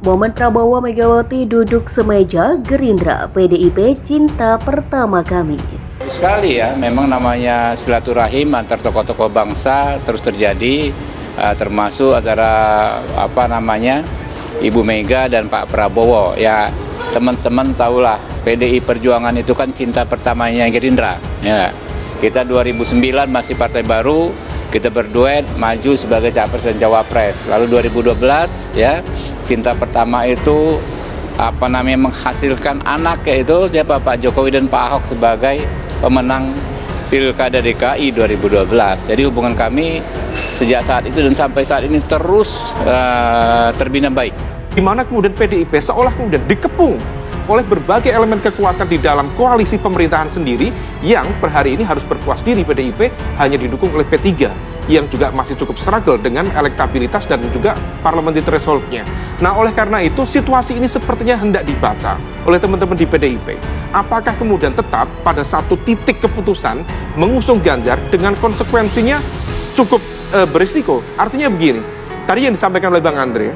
Momen Prabowo Megawati duduk semeja, Gerindra, PDIP cinta pertama kami. Sekali ya, memang namanya silaturahim antar tokoh-tokoh bangsa terus terjadi, termasuk antara Ibu Mega dan Pak Prabowo. Ya, teman-teman tahulah PDI Perjuangan itu kan cinta pertamanya Gerindra. Ya, kita 2009 masih partai baru, kita berduet maju sebagai capres dan cawapres. Lalu 2012 ya, cinta pertama itu menghasilkan anak, yaitu siapa, Pak Jokowi dan Pak Ahok sebagai pemenang Pilkada DKI 2012. Jadi hubungan kami sejak saat itu dan sampai saat ini terus terbina baik. Di mana kemudian PDIP seolah kemudian dikepung oleh berbagai elemen kekuatan di dalam koalisi pemerintahan sendiri yang per hari ini harus berpuas diri PDIP hanya didukung oleh P3 yang juga masih cukup struggle dengan elektabilitas dan juga parliamentary threshold-nya. Nah, oleh karena itu situasi ini sepertinya hendak dibaca oleh teman-teman di PDIP. Apakah kemudian tetap pada satu titik keputusan mengusung Ganjar dengan konsekuensinya cukup berisiko? Artinya begini, tadi yang disampaikan oleh Bang Andre,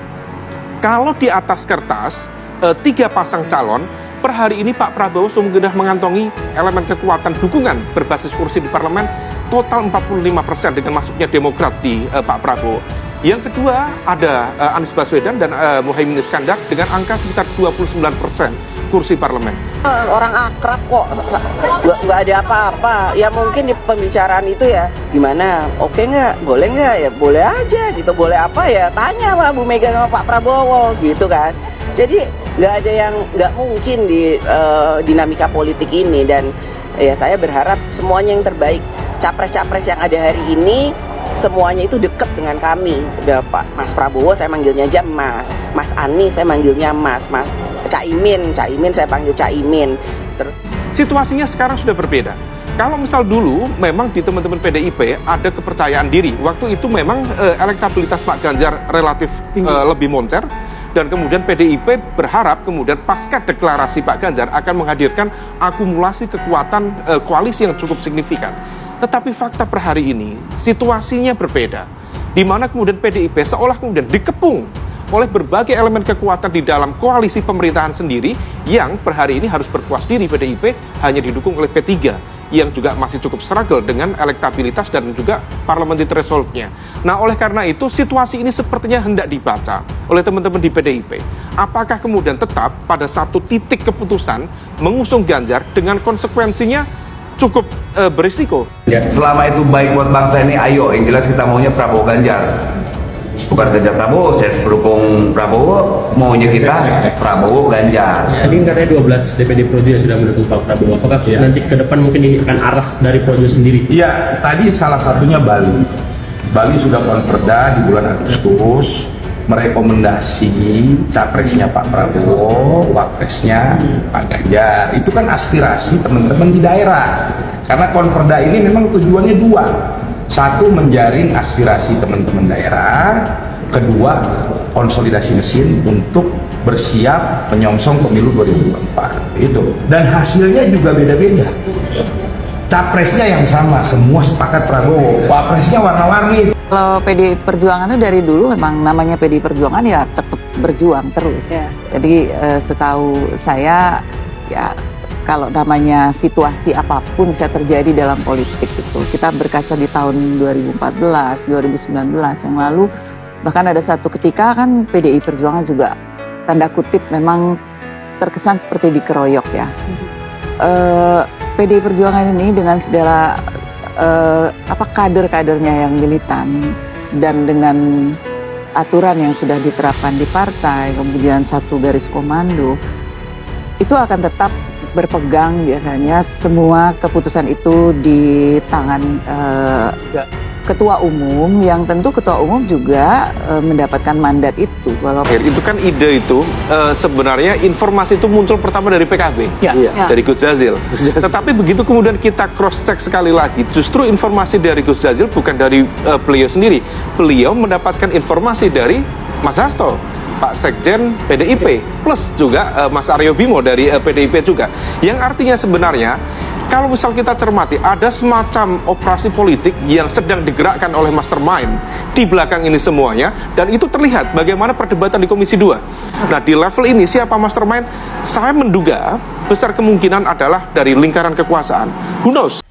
kalau di atas kertas 3 pasang calon, per hari ini Pak Prabowo sudah mengantongi elemen kekuatan dukungan berbasis kursi di parlemen total 45% dengan masuknya Demokrat di Pak Prabowo. Yang kedua ada Anies Baswedan dan Muhaimin Iskandar dengan angka sekitar 29% kursi parlemen. Orang akrab kok, nggak ada apa-apa. Ya mungkin di pembicaraan itu ya gimana, oke nggak, boleh nggak, ya boleh aja gitu, boleh apa ya, tanya sama Bu Mega sama Pak Prabowo gitu kan. Jadi nggak ada yang nggak mungkin di dinamika politik ini, dan ya saya berharap semuanya yang terbaik. Capres-capres yang ada hari ini semuanya itu dekat dengan kami. Pak Mas Prabowo saya manggilnya aja Mas, Mas Anies saya manggilnya Mas Caimin saya panggil Caimin. Situasinya sekarang sudah berbeda. Kalau misal dulu memang di teman-teman PDIP ada kepercayaan diri. Waktu itu memang elektabilitas Pak Ganjar relatif lebih moncer. Dan kemudian PDIP berharap kemudian pasca deklarasi Pak Ganjar akan menghadirkan akumulasi kekuatan koalisi yang cukup signifikan. Tetapi fakta per hari ini situasinya berbeda. Di mana kemudian PDIP seolah kemudian dikepung oleh berbagai elemen kekuatan di dalam koalisi pemerintahan sendiri yang per hari ini harus berpuas diri PDIP hanya didukung oleh P3 yang juga masih cukup struggle dengan elektabilitas dan juga parliamentary threshold-nya. Nah, oleh karena itu situasi ini sepertinya hendak dibaca oleh teman-teman di PDIP. Apakah kemudian tetap pada satu titik keputusan mengusung Ganjar dengan konsekuensinya cukup berisiko? Selama itu baik buat bangsa ini, ayo, yang jelas kita maunya Prabowo Ganjar. Bukan Ganjar Prabowo, saya pendukung Prabowo, maunya kita Prabowo Ganjar. Ya, ini katanya 12 DPD Projo sudah mendukung Pak Prabowo. Apakah nanti ke depan mungkin ini akan arah dari Projo sendiri? Ya, tadi salah satunya Bali. Bali sudah konverda di bulan Agustus merekomendasi capresnya Pak Prabowo, wapresnya Pak Ganjar. Itu kan aspirasi teman-teman di daerah. Karena konverda ini memang tujuannya dua. Satu, menjaring aspirasi teman-teman daerah. Kedua, konsolidasi mesin untuk bersiap menyongsong pemilu 2024. Itu. Dan hasilnya juga beda-beda. Capresnya yang sama, semua sepakat Prabowo. Wapresnya warna-warni. Kalau PDI Perjuangan itu dari dulu memang namanya PDI Perjuangan ya tetap berjuang terus. Ya. Jadi setahu saya ya, kalau namanya situasi apapun bisa terjadi dalam politik itu. Kita berkaca di tahun 2014, 2019 yang lalu, bahkan ada satu ketika kan PDI Perjuangan juga tanda kutip memang terkesan seperti dikeroyok ya. PDI Perjuangan ini dengan segala kader-kadernya yang militan dan dengan aturan yang sudah diterapkan di partai, kemudian satu garis komando, itu akan tetap berpegang biasanya semua keputusan itu di tangan ketua umum, yang tentu ketua umum juga mendapatkan mandat itu. Itu kan ide itu sebenarnya informasi itu muncul pertama dari PKB, dari Gus Jazil. Tetapi begitu kemudian kita cross check sekali lagi, justru informasi dari Gus Jazil bukan dari beliau sendiri. Beliau mendapatkan informasi dari Mas Hasto, Pak Sekjen PDIP, plus juga Mas Aryo Bimo dari PDIP juga. Yang artinya sebenarnya Kalau misal kita cermati, ada semacam operasi politik yang sedang digerakkan oleh mastermind di belakang ini semuanya, dan itu terlihat bagaimana perdebatan di Komisi 2. Nah, di level ini siapa mastermind? Saya menduga besar kemungkinan adalah dari lingkaran kekuasaan. Who knows?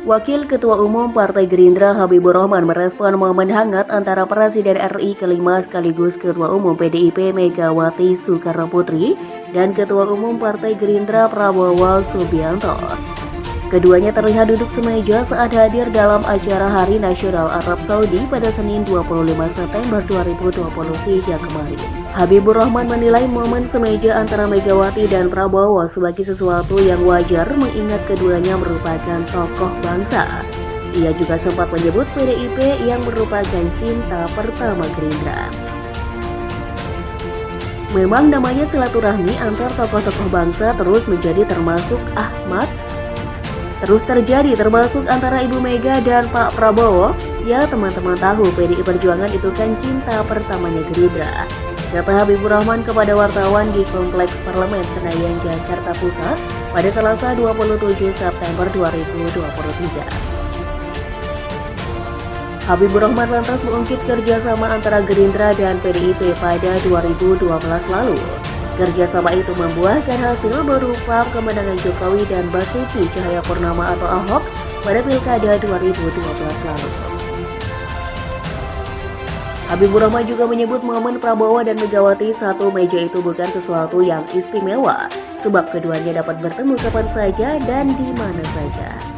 Wakil Ketua Umum Partai Gerindra Habibur Rahman merespon momen hangat antara Presiden RI kelima sekaligus Ketua Umum PDIP Megawati Soekarnoputri dan Ketua Umum Partai Gerindra Prabowo Subianto. Keduanya terlihat duduk semeja saat hadir dalam acara Hari Nasional Arab Saudi pada Senin 25 September 2023 kemarin. Habibur Rahman menilai momen semeja antara Megawati dan Prabowo sebagai sesuatu yang wajar mengingat keduanya merupakan tokoh bangsa. Ia juga sempat menyebut PDIP yang merupakan cinta pertama Gerindra. Memang namanya silaturahmi antar tokoh-tokoh bangsa terus terjadi termasuk antara Ibu Mega dan Pak Prabowo. Ya, teman-teman tahu PDI Perjuangan itu kan cinta pertamanya Gerindra, kata Habibur Rahman kepada wartawan di Kompleks Parlemen Senayan, Jakarta Pusat pada Selasa 27 September 2023. Habibur Rahman lantas mengungkit kerjasama antara Gerindra dan PDIP pada 2012 lalu. Kerjasama itu membuahkan hasil berupa kemenangan Jokowi dan Basuki Cahayapurnama atau Ahok pada Pilkada 2012 lalu. Habibur Rahman juga menyebut momen Prabowo dan Megawati satu meja itu bukan sesuatu yang istimewa, sebab keduanya dapat bertemu kapan saja dan di mana saja.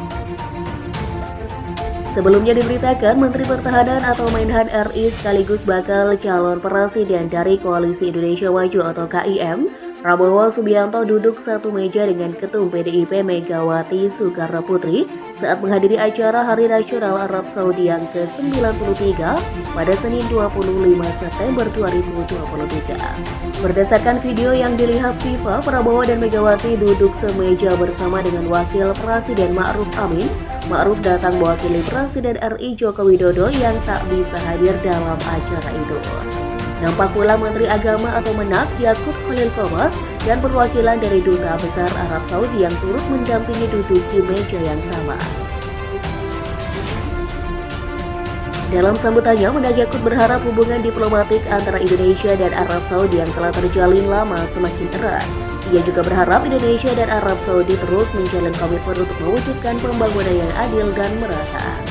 Sebelumnya diberitakan Menteri Pertahanan atau Menhan RI sekaligus bakal calon presiden dari Koalisi Indonesia Maju atau KIM, Prabowo Subianto duduk satu meja dengan Ketum PDIP Megawati Soekarnoputri saat menghadiri acara Hari Nasional Arab Saudi yang ke-93 pada Senin 25 September 2023. Berdasarkan video yang dilihat FIFA, Prabowo dan Megawati duduk semeja bersama dengan Wakil Presiden Ma'ruf Amin. Ma'ruf datang mewakili Presiden RI Joko Widodo yang tak bisa hadir dalam acara itu. Nampak pula Menteri Agama atau Menak Yakut Khalil Qomas dan perwakilan dari Duta Besar Arab Saudi yang turut mendampingi duduk di meja yang sama. Dalam sambutannya, Menak Yakut berharap hubungan diplomatik antara Indonesia dan Arab Saudi yang telah terjalin lama semakin erat. Ia juga berharap Indonesia dan Arab Saudi terus menjalin komitmen untuk mewujudkan pembangunan yang adil dan merata.